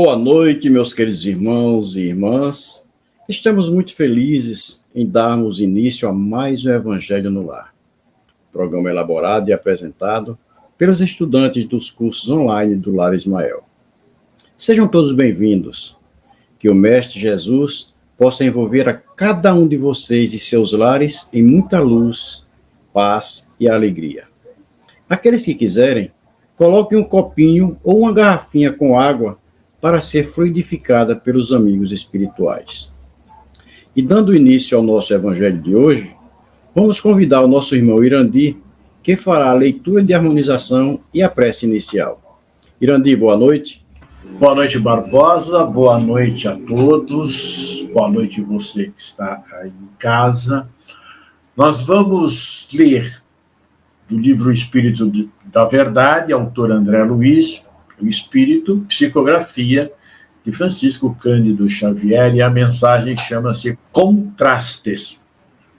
Boa noite, meus queridos irmãos e irmãs. Estamos muito felizes em darmos início a mais um Evangelho no Lar. Programa elaborado e apresentado pelos estudantes dos cursos online do Lar Ismael. Sejam todos bem-vindos. Que o Mestre Jesus possa envolver a cada um de vocês e seus lares em muita luz, paz e alegria. Aqueles que quiserem, coloquem um copinho ou uma garrafinha com água para ser fluidificada pelos amigos espirituais. E dando início ao nosso evangelho de hoje, vamos convidar o nosso irmão Irandi, que fará a leitura de harmonização e a prece inicial. Irandi, boa noite. Boa noite, Barbosa. Boa noite a todos. Boa noite você que está aí em casa. Nós vamos ler do livro Espírito da Verdade, autor André Luiz, o Espírito, psicografia de Francisco Cândido Xavier, e a mensagem chama-se Contrastes.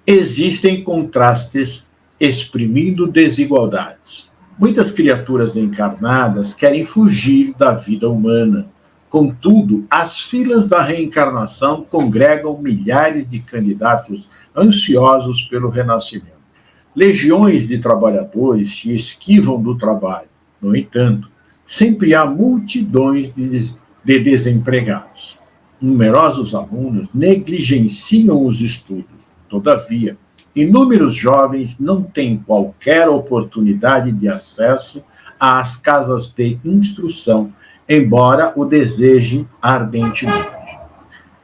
Existem contrastes exprimindo desigualdades. Muitas criaturas encarnadas querem fugir da vida humana. Contudo, as filas da reencarnação congregam milhares de candidatos ansiosos pelo renascimento. Legiões de trabalhadores se esquivam do trabalho. No entanto, sempre há multidões de desempregados. Numerosos alunos negligenciam os estudos. Todavia, inúmeros jovens não têm qualquer oportunidade de acesso às casas de instrução, embora o desejem ardentemente.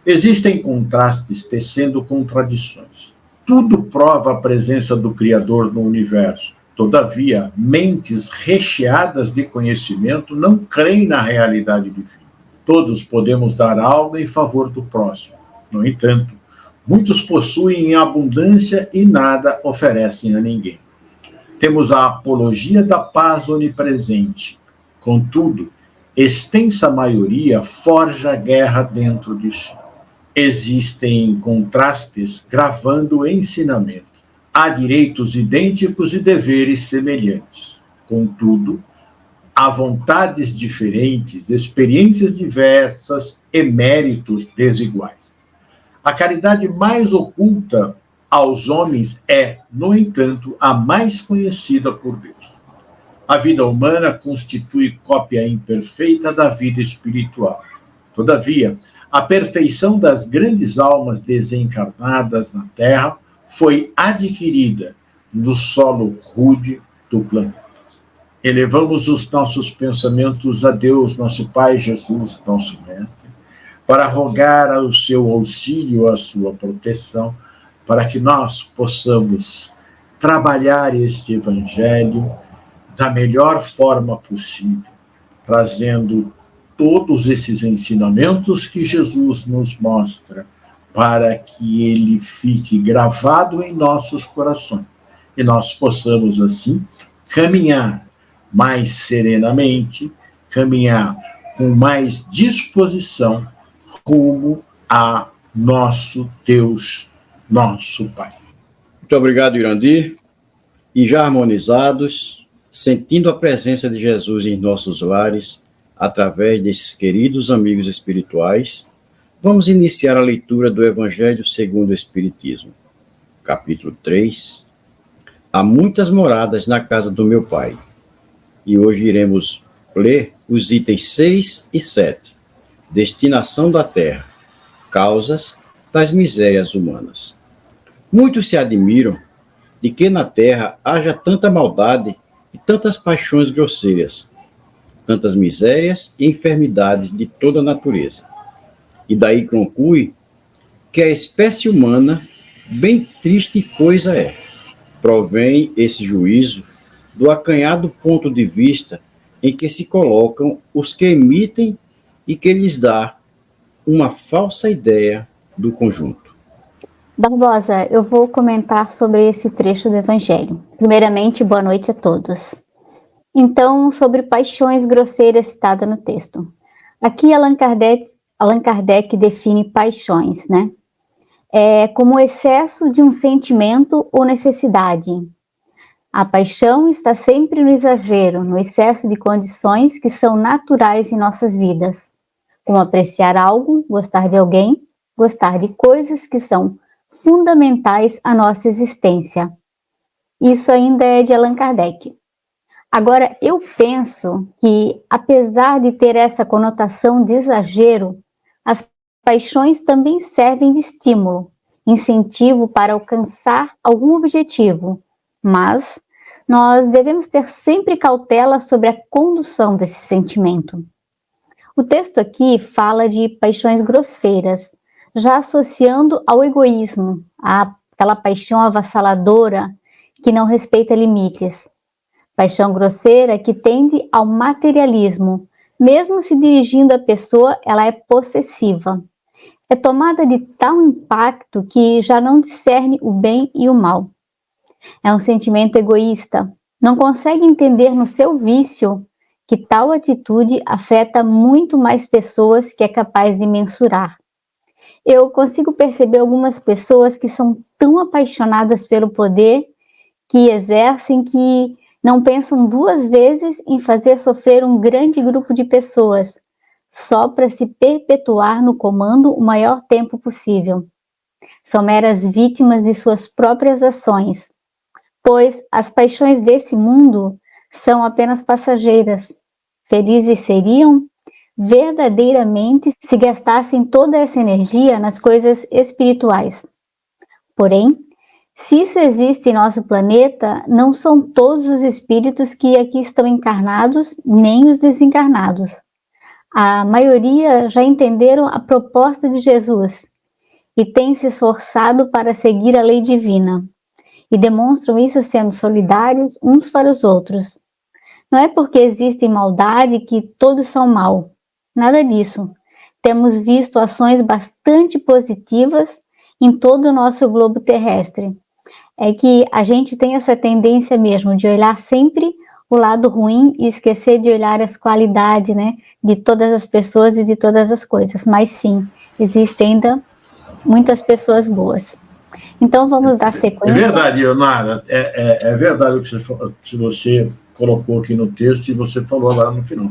Existem contrastes tecendo contradições. Tudo prova a presença do Criador no universo. Todavia, mentes recheadas de conhecimento não creem na realidade divina. Todos podemos dar algo em favor do próximo. No entanto, muitos possuem em abundância e nada oferecem a ninguém. Temos a apologia da paz onipresente. Contudo, extensa maioria forja a guerra dentro de si. Existem contrastes gravando o ensinamento. Há direitos idênticos e deveres semelhantes. Contudo, há vontades diferentes, experiências diversas e méritos desiguais. A caridade mais oculta aos homens é, no entanto, a mais conhecida por Deus. A vida humana constitui cópia imperfeita da vida espiritual. Todavia, a perfeição das grandes almas desencarnadas na Terra foi adquirida no solo rude do planeta. Elevamos os nossos pensamentos a Deus, nosso Pai Jesus, nosso Mestre, para rogar o seu auxílio, a sua proteção, para que nós possamos trabalhar este Evangelho da melhor forma possível, trazendo todos esses ensinamentos que Jesus nos mostra, para que ele fique gravado em nossos corações e nós possamos, assim, caminhar mais serenamente, caminhar com mais disposição rumo a nosso Deus, nosso Pai. Muito obrigado, Irandi. E já harmonizados, sentindo a presença de Jesus em nossos lares, através desses queridos amigos espirituais, vamos iniciar a leitura do Evangelho segundo o Espiritismo. Capítulo 3. Há muitas moradas na casa do meu Pai. E hoje iremos ler os itens 6 e 7. Destinação da terra. Causas das misérias humanas. Muitos se admiram de que na terra haja tanta maldade e tantas paixões grosseiras, tantas misérias e enfermidades de toda a natureza. E daí conclui que a espécie humana, bem triste coisa é. Provém esse juízo do acanhado ponto de vista em que se colocam os que emitem e que lhes dá uma falsa ideia do conjunto. Barbosa, eu vou comentar sobre esse trecho do Evangelho. Primeiramente, boa noite a todos. Então, sobre paixões grosseiras citada no texto. Aqui Allan Kardec define paixões, né? Como o excesso de um sentimento ou necessidade. A paixão está sempre no exagero, no excesso de condições que são naturais em nossas vidas. como apreciar algo, gostar de alguém, gostar de coisas que são fundamentais à nossa existência. Isso ainda é de Allan Kardec. Agora, eu penso que, apesar de ter essa conotação de exagero, as paixões também servem de estímulo, incentivo para alcançar algum objetivo, mas nós devemos ter sempre cautela sobre a condução desse sentimento. O texto aqui fala de paixões grosseiras, já associando ao egoísmo, aquela paixão avassaladora que não respeita limites. Paixão grosseira que tende ao materialismo, mesmo se dirigindo à pessoa, ela é possessiva. É tomada de tal impacto que já não discerne o bem e o mal. É um sentimento egoísta, não consegue entender no seu vício que tal atitude afeta muito mais pessoas que é capaz de mensurar. Eu consigo perceber algumas pessoas que são tão apaixonadas pelo poder que exercem que não pensam duas vezes em fazer sofrer um grande grupo de pessoas, só para se perpetuar no comando o maior tempo possível. São meras vítimas de suas próprias ações, pois as paixões desse mundo são apenas passageiras. Felizes seriam verdadeiramente se gastassem toda essa energia nas coisas espirituais. Porém, se isso existe em nosso planeta, não são todos os espíritos que aqui estão encarnados, nem os desencarnados. A maioria já entenderam a proposta de Jesus e têm se esforçado para seguir a lei divina, e demonstram isso sendo solidários uns para os outros. Não é porque existe maldade que todos são mal. Nada disso. Temos visto ações bastante positivas em todo o nosso globo terrestre. É que a gente tem essa tendência mesmo de olhar sempre o lado ruim e esquecer de olhar as qualidades, né, de todas as pessoas e de todas as coisas. Mas sim, existem ainda muitas pessoas boas. Então vamos dar sequência. É verdade, Leonara, é verdade o que você colocou aqui no texto e você falou agora no final.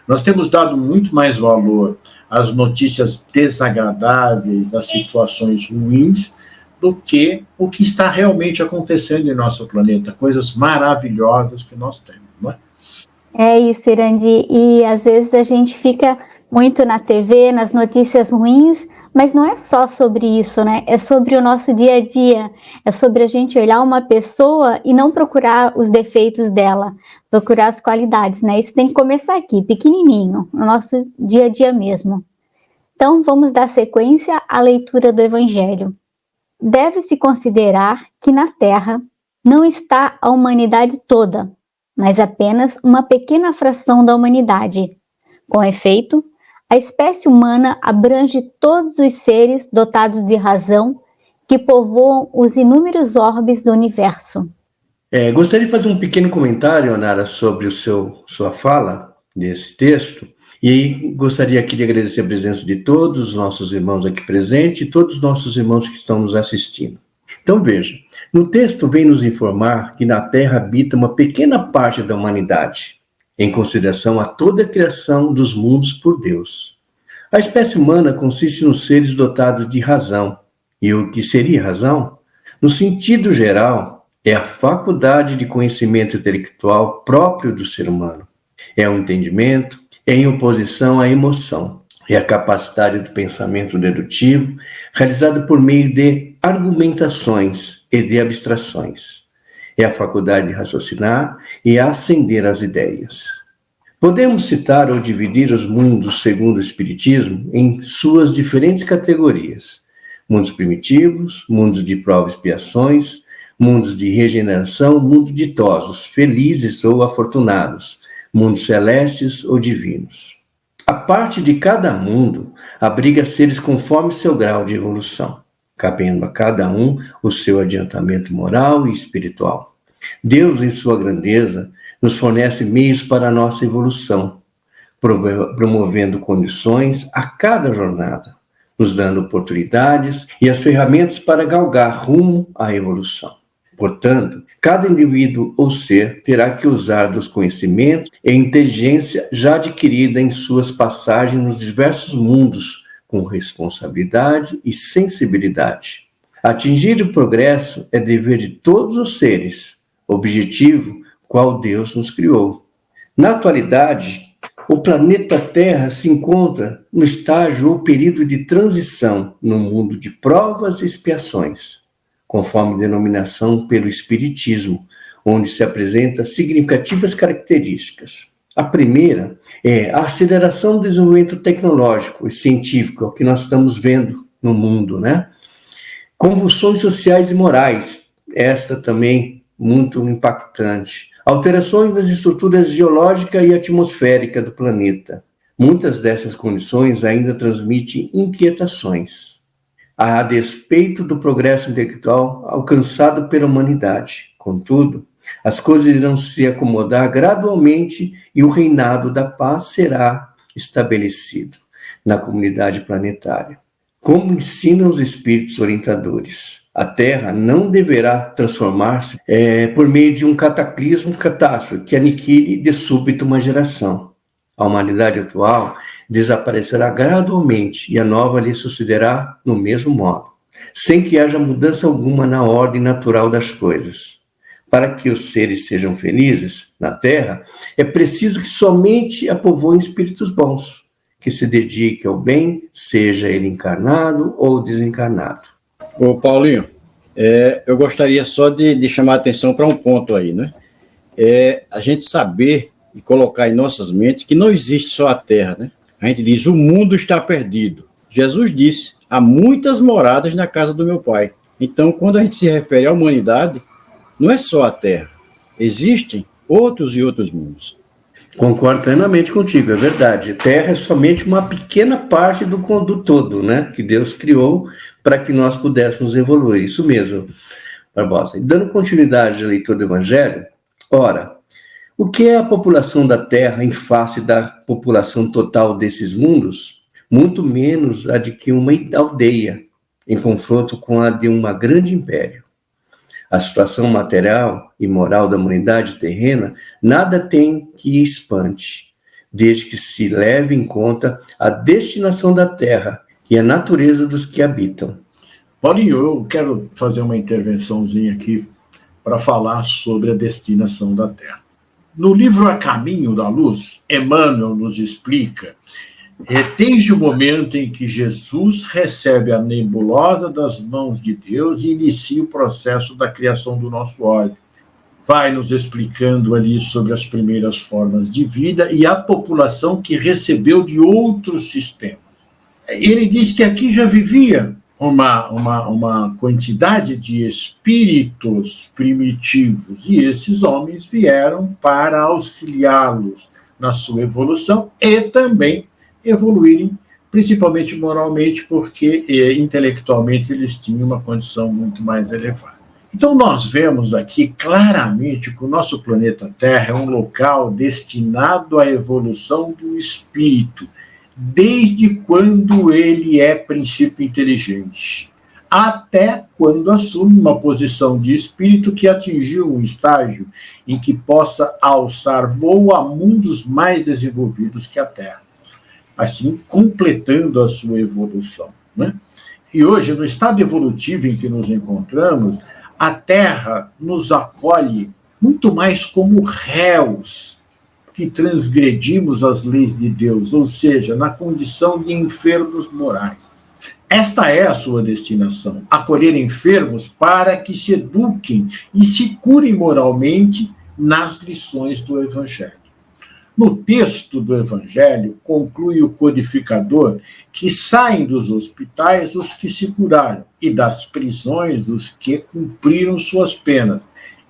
Nós temos dado muito mais valor às notícias desagradáveis, às situações ruins, do que o que está realmente acontecendo em nosso planeta, coisas maravilhosas que nós temos, não é? É isso, Irandi, e às vezes a gente fica muito na TV, nas notícias ruins, mas não é só sobre isso, né? É sobre o nosso dia a dia, é sobre a gente olhar uma pessoa e não procurar os defeitos dela, procurar as qualidades, né? Isso tem que começar aqui, pequenininho, no nosso dia a dia mesmo. Então, vamos dar sequência à leitura do Evangelho. Deve-se considerar que na Terra não está a humanidade toda, mas apenas uma pequena fração da humanidade. Com efeito, a espécie humana abrange todos os seres dotados de razão que povoam os inúmeros orbes do universo. Gostaria de fazer um pequeno comentário, Onara, sobre sua fala desse texto, e gostaria aqui de agradecer a presença de todos os nossos irmãos aqui presentes e todos os nossos irmãos que estão nos assistindo. Então veja, no texto vem nos informar que na Terra habita uma pequena parte da humanidade, em consideração a toda a criação dos mundos por Deus. A espécie humana consiste nos seres dotados de razão, e o que seria razão? No sentido geral, é a faculdade de conhecimento intelectual próprio do ser humano. É o entendimento em oposição à emoção. É a capacidade do pensamento dedutivo, realizada por meio de argumentações e de abstrações. É a faculdade de raciocinar e ascender as ideias. Podemos citar ou dividir os mundos, segundo o Espiritismo, em suas diferentes categorias. Mundos primitivos, mundos de provas e expiações, mundos de regeneração, mundos ditosos, felizes ou afortunados, mundos celestes ou divinos. A parte de cada mundo abriga seres conforme seu grau de evolução, cabendo a cada um o seu adiantamento moral e espiritual. Deus, em sua grandeza, nos fornece meios para a nossa evolução, promovendo condições a cada jornada, nos dando oportunidades e as ferramentas para galgar rumo à evolução. Portanto, Cada indivíduo ou ser terá que usar dos conhecimentos e inteligência já adquirida em suas passagens nos diversos mundos, com responsabilidade e sensibilidade. Atingir o progresso é dever de todos os seres, objetivo qual Deus nos criou. Na atualidade, o planeta Terra se encontra no estágio ou período de transição no mundo de provas e expiações, conforme denominação pelo Espiritismo, onde se apresentam significativas características. A primeira é a aceleração do desenvolvimento tecnológico e científico, que nós estamos vendo no mundo, né? Convulsões sociais e morais, essa também muito impactante. Alterações das estruturas geológica e atmosférica do planeta. Muitas dessas condições ainda transmitem inquietações, a despeito do progresso intelectual alcançado pela humanidade. Contudo, as coisas irão se acomodar gradualmente e o reinado da paz será estabelecido na comunidade planetária. Como ensinam os espíritos orientadores, a Terra não deverá transformar-se por meio de um cataclismo, catástrofe, que aniquile de súbito uma geração. A humanidade atual desaparecerá gradualmente e a nova lhe sucederá no mesmo modo, sem que haja mudança alguma na ordem natural das coisas. Para que os seres sejam felizes na Terra, é preciso que somente a povoem espíritos bons, que se dedique ao bem, seja ele encarnado ou desencarnado. Ô Paulinho, eu gostaria só de chamar a atenção para um ponto aí, né? A gente saber e colocar em nossas mentes que não existe só a Terra, né? A gente diz, o mundo está perdido. Jesus disse, há muitas moradas na casa do meu Pai. Então, quando a gente se refere à humanidade, não é só a Terra. Existem outros e outros mundos. Concordo plenamente contigo, é verdade. Terra é somente uma pequena parte do todo, né? Que Deus criou para que nós pudéssemos evoluir. Isso mesmo, Barbosa. E dando continuidade à leitura do Evangelho, ora, o que é a população da Terra em face da população total desses mundos? Muito menos a de que uma aldeia, em confronto com a de um grande império. A situação material e moral da humanidade terrena nada tem que espante, desde que se leve em conta a destinação da Terra e a natureza dos que habitam. Paulinho, eu quero fazer uma intervençãozinha aqui para falar sobre a destinação da Terra. No livro A Caminho da Luz, Emmanuel nos explica, desde o momento em que Jesus recebe a nebulosa das mãos de Deus e inicia o processo da criação do nosso óleo. Vai nos explicando ali sobre as primeiras formas de vida e a população que recebeu de outros sistemas. Ele diz que aqui já vivia uma quantidade de espíritos primitivos e esses homens vieram para auxiliá-los na sua evolução e também evoluírem, principalmente moralmente, porque intelectualmente eles tinham uma condição muito mais elevada. Então nós vemos aqui claramente que o nosso planeta Terra é um local destinado à evolução do espírito, desde quando ele é princípio inteligente, até quando assume uma posição de espírito que atingiu um estágio em que possa alçar voo a mundos mais desenvolvidos que a Terra, assim completando a sua evolução, né? E hoje, no estado evolutivo em que nos encontramos, a Terra nos acolhe muito mais como réus que transgredimos as leis de Deus, ou seja, na condição de enfermos morais. Esta é a sua destinação, acolher enfermos para que se eduquem e se curem moralmente nas lições do Evangelho. No texto do Evangelho, conclui o codificador que saem dos hospitais os que se curaram e das prisões os que cumpriram suas penas,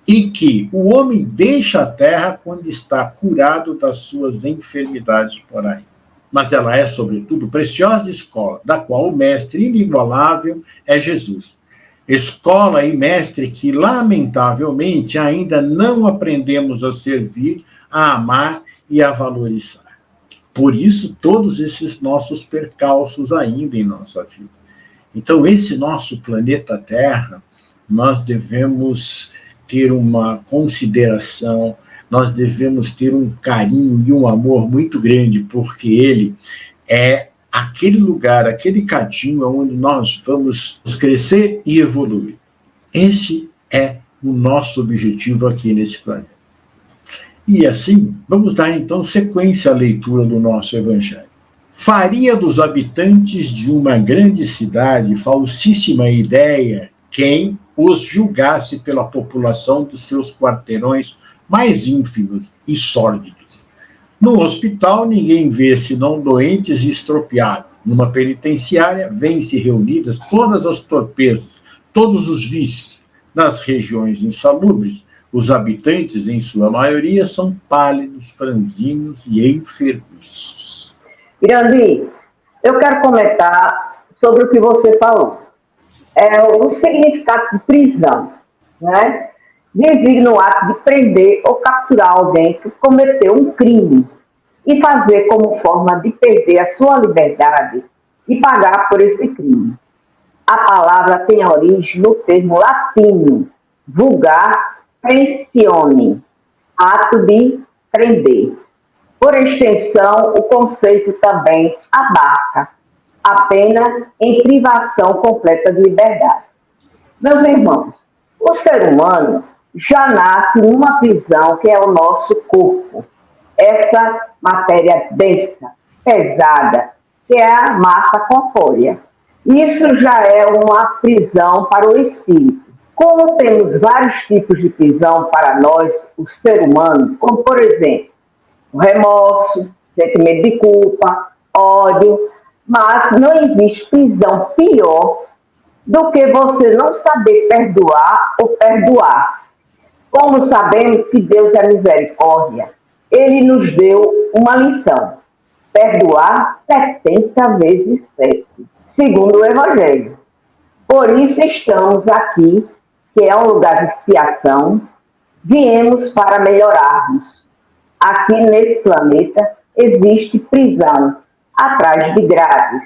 e que o homem deixa a terra quando está curado das suas enfermidades por aí. Mas ela é, sobretudo, preciosa escola, da qual o mestre inigualável é Jesus. Escola e mestre que, lamentavelmente, ainda não aprendemos a servir, a amar e a valorizar. Por isso, todos esses nossos percalços ainda em nossa vida. Então, esse nosso planeta Terra, nós devemos ter uma consideração, nós devemos ter um carinho e um amor muito grande, porque ele é aquele lugar, aquele cadinho onde nós vamos crescer e evoluir. Esse é o nosso objetivo aqui nesse planeta. E assim, vamos dar então sequência à leitura do nosso Evangelho. Faria dos habitantes de uma grande cidade falsíssima ideia quem os julgasse pela população dos seus quarteirões mais ínfimos e sórdidos. No hospital, ninguém vê senão doentes e estropiados. Numa penitenciária, vêm-se reunidas todas as torpezas, todos os vícios. Nas regiões insalubres, os habitantes, em sua maioria, são pálidos, franzinos e enfermiços. Irandir, eu quero comentar sobre o que você falou. O significado de prisão, né? Designa o ato de prender ou capturar alguém que cometeu um crime e fazer como forma de perder a sua liberdade e pagar por esse crime. A palavra tem origem no termo latino, vulgar pressione, ato de prender. Por extensão, o conceito também abarca a pena em privação completa de liberdade. Meus irmãos, o ser humano já nasce numa prisão que é o nosso corpo. Essa matéria densa, pesada, que é a massa corpórea. Isso já é uma prisão para o espírito. Como temos vários tipos de prisão para nós, o ser humano, como por exemplo, o remorso, sentimento de culpa, ódio, mas não existe prisão pior do que você não saber perdoar ou perdoar. Como sabemos que Deus é misericórdia, Ele nos deu uma lição: perdoar 70 vezes 7, segundo o Evangelho. Por isso estamos aqui, que é um lugar de expiação, viemos para melhorarmos. Aqui nesse planeta existe prisão atrás de grades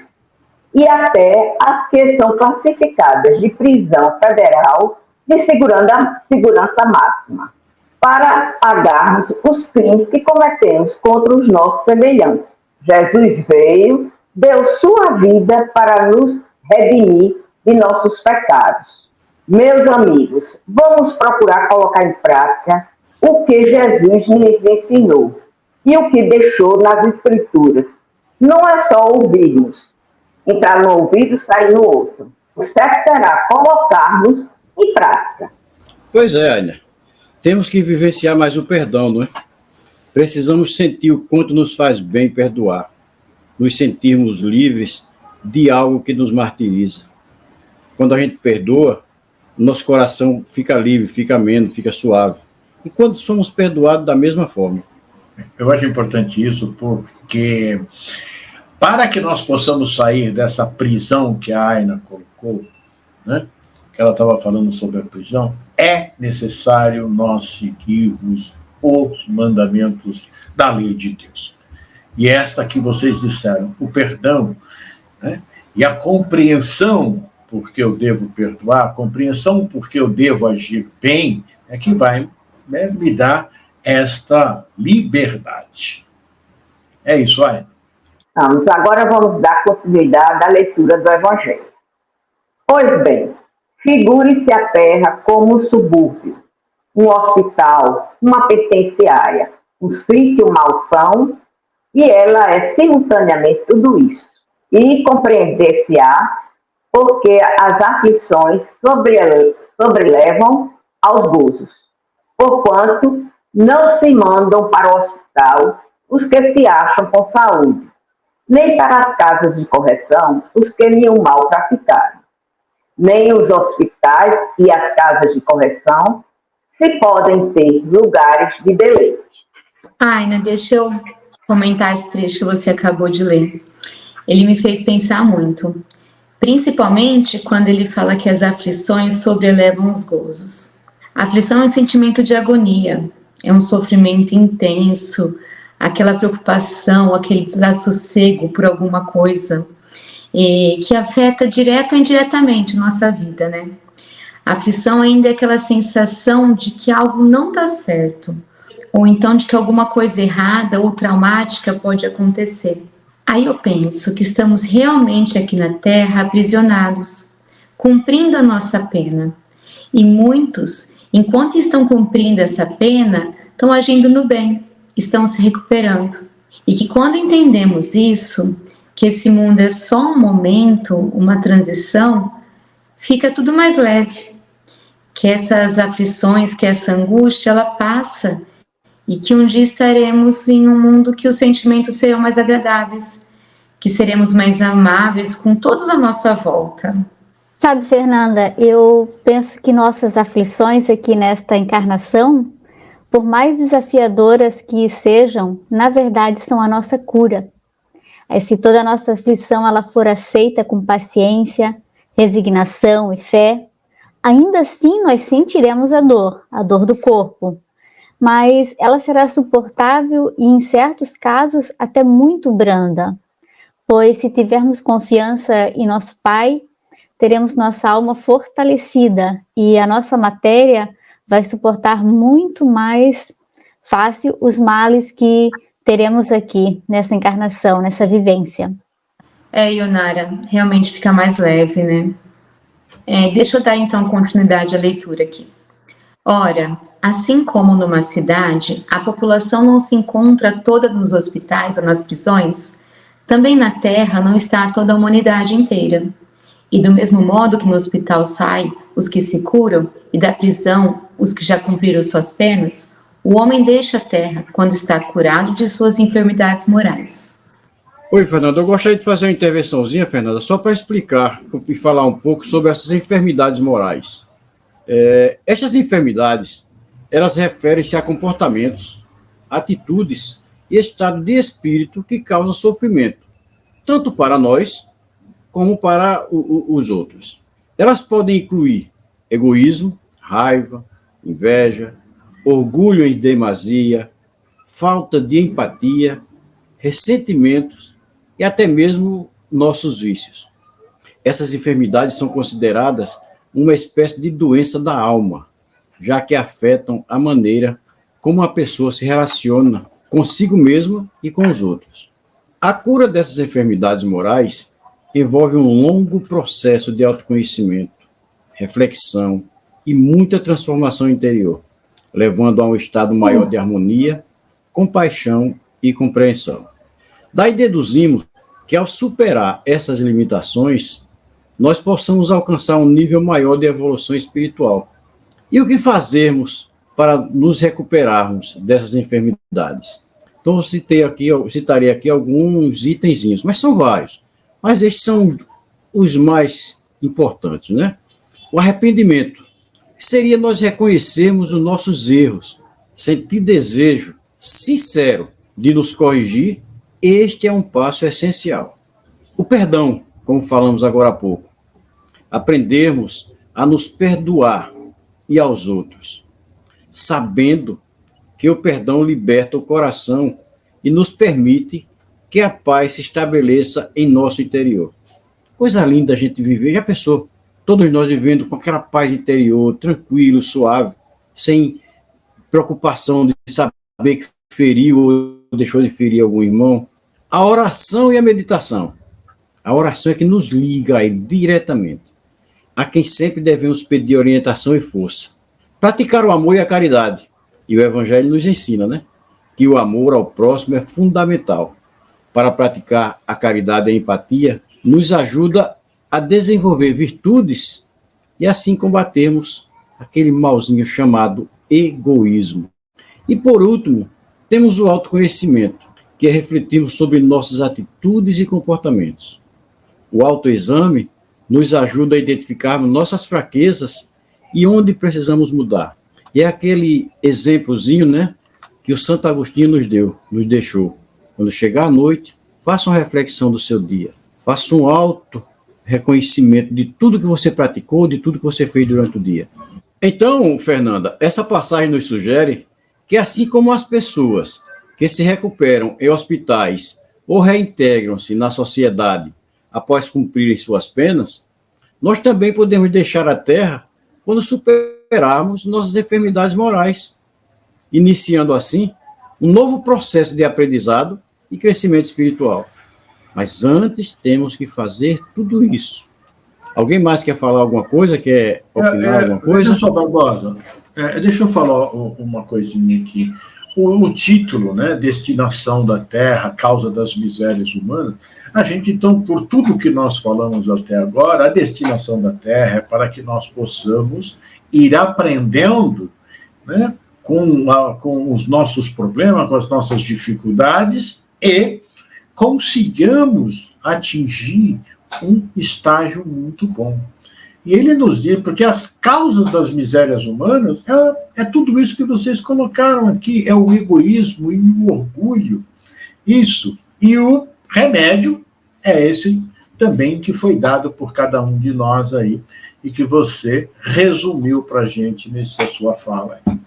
e até as que são classificadas de prisão federal de segurança máxima, para pagarmos os crimes que cometemos contra os nossos semelhantes. Jesus veio, deu sua vida para nos redimir de nossos pecados. Meus amigos, vamos procurar colocar em prática o que Jesus nos ensinou e o que deixou nas Escrituras. Não é só ouvirmos, entrar no ouvido e sair no outro. O certo será colocarmos em prática. Pois é, Aina. Temos que vivenciar mais o perdão, não é? Precisamos sentir o quanto nos faz bem perdoar, nos sentirmos livres de algo que nos martiriza. Quando a gente perdoa, nosso coração fica livre, fica ameno, fica suave. E quando somos perdoados da mesma forma. Eu acho importante isso porque, para que nós possamos sair dessa prisão que a Aina colocou, né, que ela estava falando sobre a prisão, é necessário nós seguirmos os mandamentos da lei de Deus. E esta que vocês disseram, o perdão, né, e a compreensão porque eu devo perdoar, a compreensão porque eu devo agir bem, é que vai, né, me dar esta liberdade. É isso aí. Agora vamos dar continuidade à leitura do Evangelho. Pois bem, figure-se a terra como um subúrbio, um hospital, uma penitenciária, um sítio malsão, e ela é simultaneamente tudo isso. E compreender-se-á porque as aflições sobrelevam aos gozos, porquanto não se mandam para o hospital os que se acham com saúde, nem para as casas de correção os que nenhum mal praticaram. Nem os hospitais e as casas de correção se podem ter lugares de deleite. Aina, deixa eu comentar esse trecho que você acabou de ler. Ele me fez pensar muito, principalmente quando ele fala que as aflições sobrelevam os gozos. A aflição é um sentimento de agonia, é um sofrimento intenso, aquela preocupação, aquele desassossego por alguma coisa que afeta direto ou indiretamente nossa vida, né? A aflição ainda é aquela sensação de que algo não está certo, ou então de que alguma coisa errada ou traumática pode acontecer. Aí eu penso que estamos realmente aqui na Terra aprisionados, cumprindo a nossa pena. E muitos, enquanto estão cumprindo essa pena, estão agindo no bem, estão se recuperando. E que quando entendemos isso, que esse mundo é só um momento, uma transição, fica tudo mais leve. Que essas aflições, que essa angústia, ela passa e que um dia estaremos em um mundo que os sentimentos serão mais agradáveis, que seremos mais amáveis com todos à nossa volta. Sabe, Fernanda, eu penso que nossas aflições aqui nesta encarnação, por mais desafiadoras que sejam, na verdade são a nossa cura. Se toda a nossa aflição ela for aceita com paciência, resignação e fé, ainda assim nós sentiremos a dor do corpo, mas ela será suportável e, em certos casos, até muito branda, pois se tivermos confiança em nosso Pai, teremos nossa alma fortalecida e a nossa matéria vai suportar muito mais fácil os males que teremos aqui nessa encarnação, nessa vivência. Ionara, realmente fica mais leve, né? Deixa eu dar então continuidade à leitura aqui. Ora, assim como numa cidade, a população não se encontra toda nos hospitais ou nas prisões, também na Terra não está toda a humanidade inteira. E do mesmo modo que no hospital saem os que se curam e da prisão os que já cumpriram suas penas, o homem deixa a Terra quando está curado de suas enfermidades morais. Oi, Fernanda, eu gostaria de fazer uma intervençãozinha, Fernanda, só para explicar e falar um pouco sobre essas enfermidades morais. Estas enfermidades, elas referem-se a comportamentos, atitudes e estado de espírito que causam sofrimento, tanto para nós como para os outros. Elas podem incluir egoísmo, raiva, inveja, orgulho em demasia, falta de empatia, ressentimentos e até mesmo nossos vícios. Essas enfermidades são consideradas uma espécie de doença da alma, já que afetam a maneira como a pessoa se relaciona consigo mesma e com os outros. A cura dessas enfermidades morais envolve um longo processo de autoconhecimento, reflexão e muita transformação interior, levando a um estado maior de harmonia, compaixão e compreensão. Daí deduzimos que ao superar essas limitações, nós possamos alcançar um nível maior de evolução espiritual. E o que fazermos para nos recuperarmos dessas enfermidades? Então, eu citarei aqui alguns itenzinhos, mas são vários. Mas estes são os mais importantes, né? O arrependimento, que seria nós reconhecermos os nossos erros, sentir desejo sincero de nos corrigir. Este é um passo essencial. O perdão, como falamos agora há pouco, aprendermos a nos perdoar e aos outros, sabendo que o perdão liberta o coração e nos permite que a paz se estabeleça em nosso interior. Coisa linda a gente viver, já pensou? Todos nós vivendo com aquela paz interior, tranquilo, suave, sem preocupação de saber que feriu ou deixou de ferir algum irmão. A oração e a meditação. A oração é que nos liga aí diretamente, a quem sempre devemos pedir orientação e força. Praticar o amor e a caridade. E o Evangelho nos ensina, né? Que o amor ao próximo é fundamental. Para praticar a caridade e a empatia, nos ajuda a desenvolver virtudes e assim combatermos aquele malzinho chamado egoísmo. E por último, temos o autoconhecimento, que é refletirmos sobre nossas atitudes e comportamentos. O autoexame nos ajuda a identificarmos nossas fraquezas e onde precisamos mudar. E é aquele exemplozinho, né, que o Santo Agostinho nos deixou. Quando chegar à noite, faça uma reflexão do seu dia. Faça um auto-reconhecimento de tudo que você praticou, de tudo que você fez durante o dia. Então, Fernanda, essa passagem nos sugere que assim como as pessoas que se recuperam em hospitais ou reintegram-se na sociedade após cumprirem suas penas, nós também podemos deixar a Terra quando superarmos nossas enfermidades morais, iniciando assim um novo processo de aprendizado e crescimento espiritual. Mas antes temos que fazer tudo isso. Alguém mais quer falar alguma coisa? Quer opinar alguma coisa? Deixa eu só, Barbosa, deixa eu falar uma coisinha aqui. O título, né, Destinação da Terra, Causa das Misérias Humanas, a gente, então, por tudo que nós falamos até agora, a destinação da Terra é para que nós possamos ir aprendendo, né, com os nossos problemas, com as nossas dificuldades e consigamos atingir um estágio muito bom. E ele nos diz, porque as causas das misérias humanas é tudo isso que vocês colocaram aqui, é o egoísmo e o orgulho, isso. E o remédio é esse também que foi dado por cada um de nós aí, e que você resumiu para a gente nessa sua fala aí.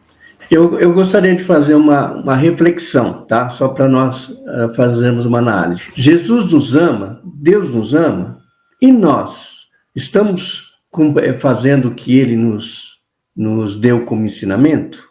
Eu gostaria de fazer uma reflexão, tá? Só para nós fazermos uma análise. Jesus nos ama, Deus nos ama, e nós estamos fazendo o que ele nos deu como ensinamento?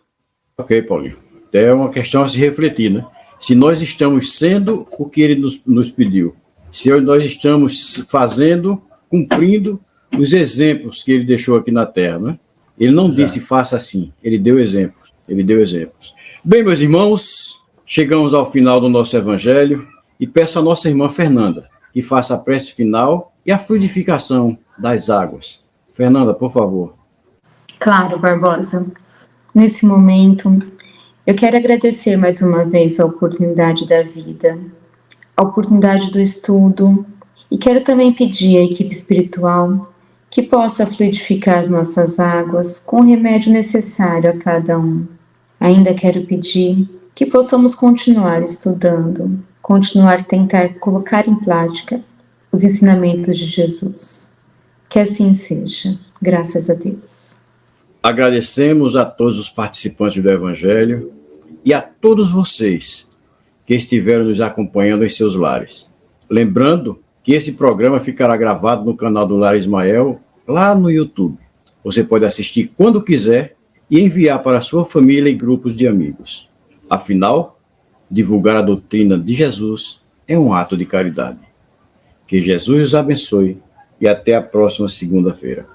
Ok, Paulinho. É uma questão a se refletir, né? Se nós estamos sendo o que ele nos pediu, se nós estamos fazendo, cumprindo os exemplos que ele deixou aqui na Terra, né? Ele não disse faça assim, ele deu exemplos. Ele deu exemplos. Bem, meus irmãos, chegamos ao final do nosso evangelho e peço à nossa irmã Fernanda que faça a prece final e a fluidificação das águas. Fernanda, por favor. Claro, Barbosa. Nesse momento, eu quero agradecer mais uma vez a oportunidade da vida, a oportunidade do estudo, e quero também pedir à equipe espiritual que possa fluidificar as nossas águas com o remédio necessário a cada um. Ainda quero pedir que possamos continuar estudando, continuar a tentar colocar em prática os ensinamentos de Jesus. Que assim seja, graças a Deus. Agradecemos a todos os participantes do Evangelho e a todos vocês que estiveram nos acompanhando em seus lares. Lembrando que esse programa ficará gravado no canal do Lar Ismael, lá no YouTube. Você pode assistir quando quiser e enviar para a sua família e grupos de amigos. Afinal, divulgar a doutrina de Jesus é um ato de caridade. Que Jesus os abençoe e até a próxima segunda-feira.